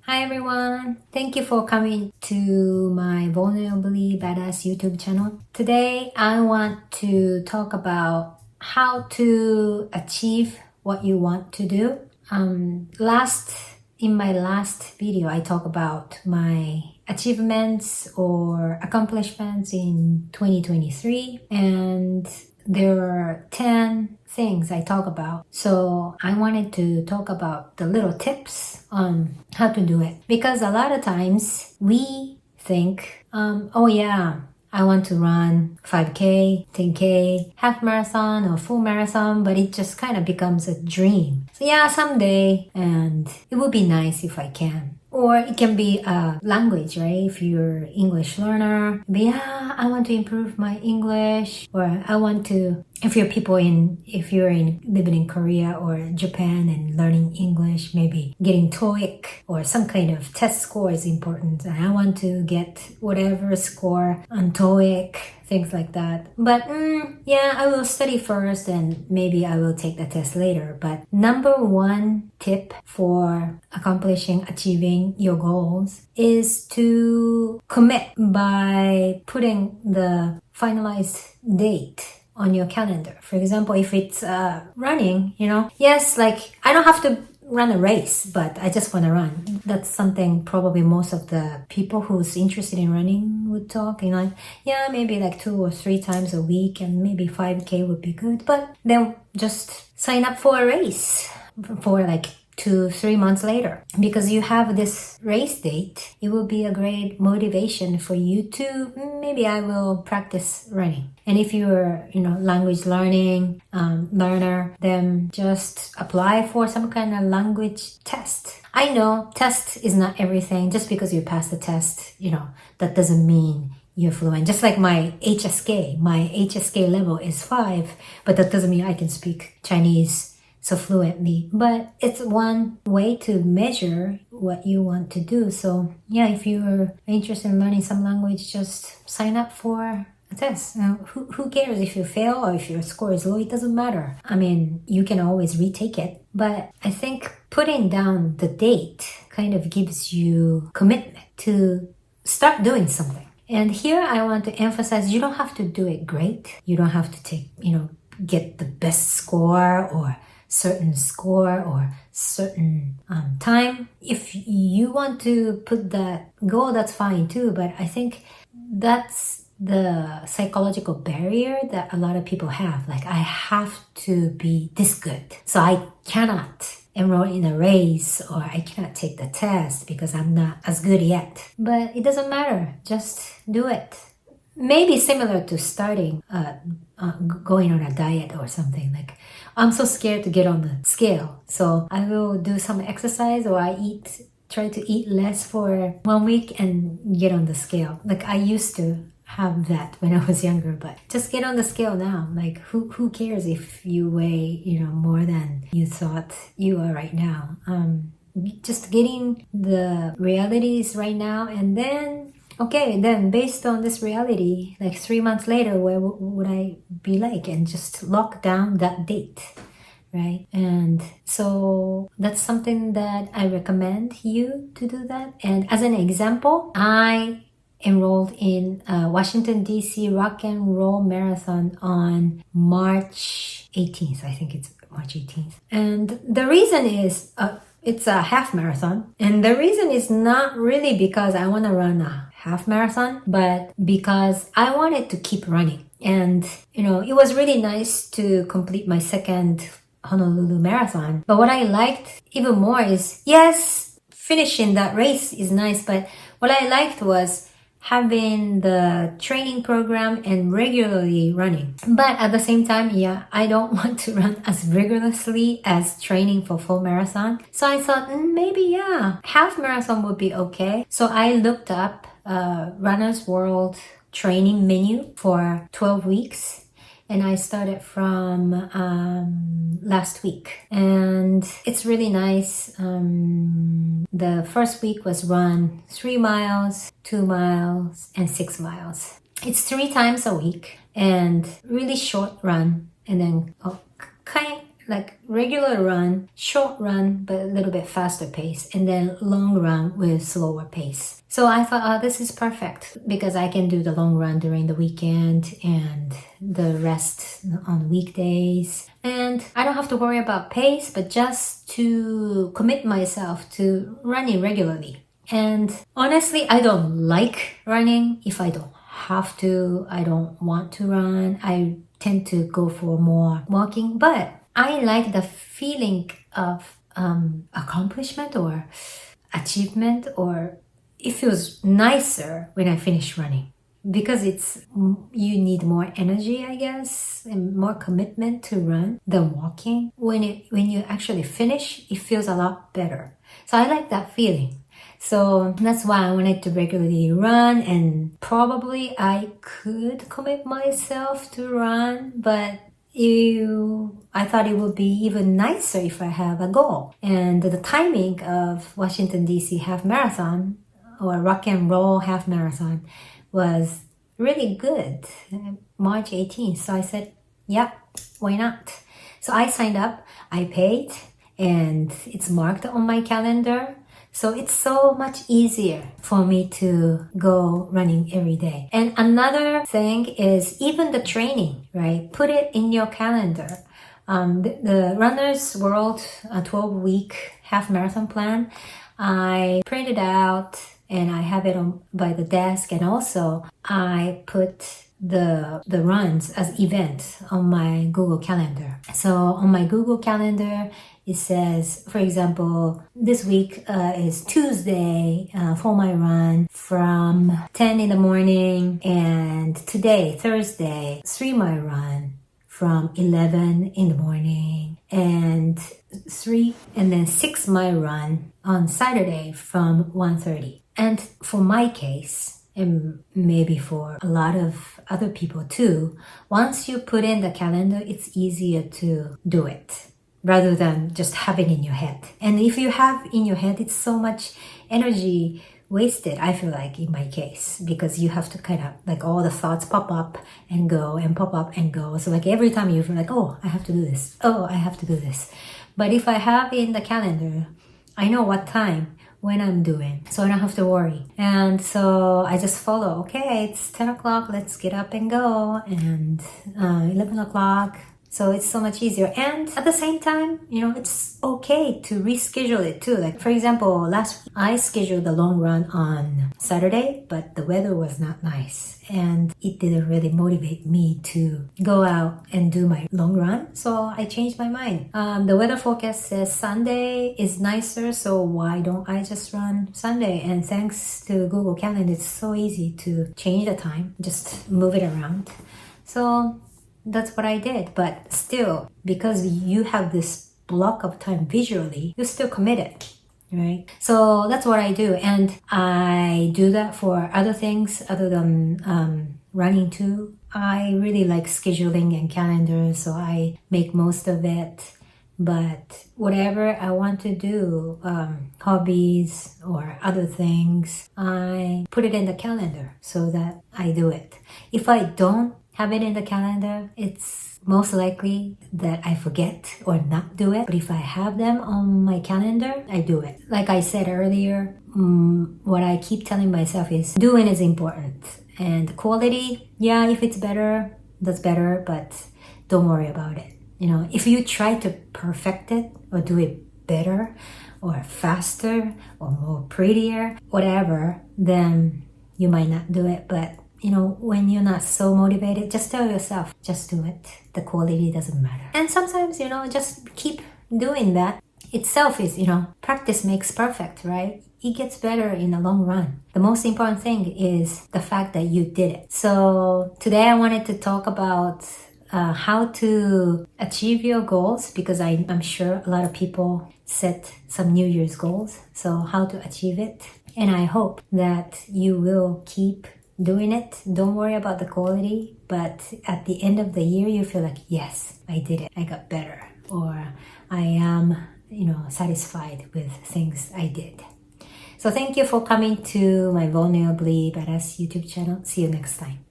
Hi everyone! Thank you for coming to my Vulnerably Badass YouTube channel. Today I want to talk about how to achieve what you want to do. In my last video I talked about my achievements or accomplishments in 2023, and there are 10 things I talk about. So I wanted to talk about the little tips on how to do it. Because a lot of times we think, oh yeah, I want to run 5K, 10K, half marathon or full marathon, but it just kind of becomes a dream. So yeah, someday, and it would be nice if I can. Or it can be a language, right? If you're English learner, but yeah, I want to improve my English, or I want to, if you're living in Korea or Japan and learning English, maybe getting TOEIc or some kind of test score is important. And I want to get whatever score on TOEIc, things like that. But yeah, I will study first and maybe I will take the test later. But number one tip for achieving your goals is to commit by putting the finalized date on your calendar. For example, if it's running, yes, like I don't have to run a race, but I just want to run. That's something probably most of the people who's interested in running would talk, yeah, maybe like 2 or 3 times a week, and maybe 5K would be good. But then just sign up for a race for like 2-3 months later, because you have this race date. It will be a great motivation for you to maybe I will practice running. And if you're language learning learner, then just apply for some kind of language test. I know test is not everything. Just because you pass the test, that doesn't mean you're fluent. Just like my HSK level is 5, but that doesn't mean I can speak Chinese so fluently. But it's one way to measure what you want to do. So yeah, if you're interested in learning some language, just sign up for a test. Now, who cares if you fail or if your score is low? It doesn't matter. I mean, you can always retake it. But I think putting down the date kind of gives you commitment to start doing something. And here I want to emphasize, you don't have to do it great. You don't have to get the best score or certain score or certain time. If you want to put that goal, that's fine too. But I think that's the psychological barrier that a lot of people have. Like, I have to be this good, so I cannot enroll in a race, or I cannot take the test because I'm not as good yet. But it doesn't matter. Just do it. Maybe similar to starting going on a diet or something. Like, I'm so scared to get on the scale, so I will do some exercise, or try to eat less for 1 week and get on the scale. Like, I used to have that when I was younger, but just get on the scale now. Like, who cares if you weigh more than you thought you are right now. Just getting the realities right now, and then okay, then based on this reality, like 3 months later, where would I be like? And just lock down that date, right? And so that's something that I recommend you to do that. And as an example, I enrolled in Washington, D.C. Rock and Roll Marathon on March 18th. I think it's March 18th. And the reason is it's a half marathon. And the reason is not really because I want to run a half marathon, but because I wanted to keep running. And, it was really nice to complete my second Honolulu Marathon. But what I liked even more is, yes, finishing that race is nice, but what I liked was having the training program and regularly running. But at the same time, yeah, I don't want to run as rigorously as training for full marathon. So I thought maybe, yeah, half marathon would be okay. So I looked up Runner's World training menu for 12 weeks. And I started from last week, and it's really nice. The first week was run 3 miles, 2 miles, and 6 miles. It's 3 times a week and really short run, and then like regular run, short run, but a little bit faster pace, and then long run with slower pace. So I thought, oh, this is perfect because I can do the long run during the weekend and the rest on weekdays. And I don't have to worry about pace, but just to commit myself to running regularly. And honestly, I don't like running if I don't have to. I don't want to run. I tend to go for more walking, but I like the feeling of accomplishment or achievement, or it feels nicer when I finish running because you need more energy, I guess, and more commitment to run than walking. When you actually finish, it feels a lot better. So I like that feeling. So that's why I wanted to regularly run, and probably I could commit myself to run, but I thought it would be even nicer if I have a goal. And the timing of Washington DC half marathon or rock and roll half marathon was really good, March 18th. So I said, yeah, why not? So I signed up, I paid, and it's marked on my calendar. So it's so much easier for me to go running every day. And another thing is even the training, right? Put it in your calendar. The Runner's World 12-week half marathon plan, I printed out and I have it by the desk, and also I put the runs as events on my Google Calendar. So on my Google Calendar, it says, for example, this week is Tuesday for my run from 10 in the morning, and today, Thursday, 3-mile run from 11 in the morning, and 6-mile run on Saturday from 1:30. And for my case, and maybe for a lot of other people too, once you put in the calendar, it's easier to do it rather than just have it in your head. And if you have in your head, it's so much energy wasted, I feel like, in my case, because you have to kind of like all the thoughts pop up and go and pop up and go. So like every time you feel like, oh, I have to do this. Oh, I have to do this. But if I have in the calendar, I know what time when I'm doing, so I don't have to worry. And so I just follow, okay, it's 10 o'clock, let's get up and go, and 11 o'clock. So it's so much easier. And at the same time, it's okay to reschedule it too. Like, for example, last week I scheduled the long run on Saturday, but the weather was not nice and it didn't really motivate me to go out and do my long run. So I changed my mind. The weather forecast says Sunday is nicer, so why don't I just run Sunday? And thanks to Google Calendar, it's so easy to change the time, just move it around. So that's what I did. But still, because you have this block of time visually, you're still committed, right? So that's what I do. And I do that for other things other than running too. I really like scheduling and calendars, so I make most of it. But whatever I want to do, hobbies or other things, I put it in the calendar so that I do it. If I don't have it in the calendar, it's most likely that I forget or not do it. But if I have them on my calendar, I do it. Like I said earlier, what I keep telling myself is doing is important. And quality, yeah, if it's better, that's better, but don't worry about it. If you try to perfect it or do it better or faster or more prettier, whatever, then you might not do it. But when you're not so motivated, just tell yourself, just do it. The quality doesn't matter. And sometimes, just keep doing that. Itself is, practice makes perfect, right? It gets better in the long run. The most important thing is the fact that you did it. So today I wanted to talk about how to achieve your goals, because I'm sure a lot of people set some New Year's goals. So how to achieve it. And I hope that you will keep doing it. Don't worry about the quality, but at the end of the year, you feel like, yes, I did it. I got better, or I am, satisfied with things I did. So thank you for coming to my Vulnerably Badass YouTube channel. See you next time.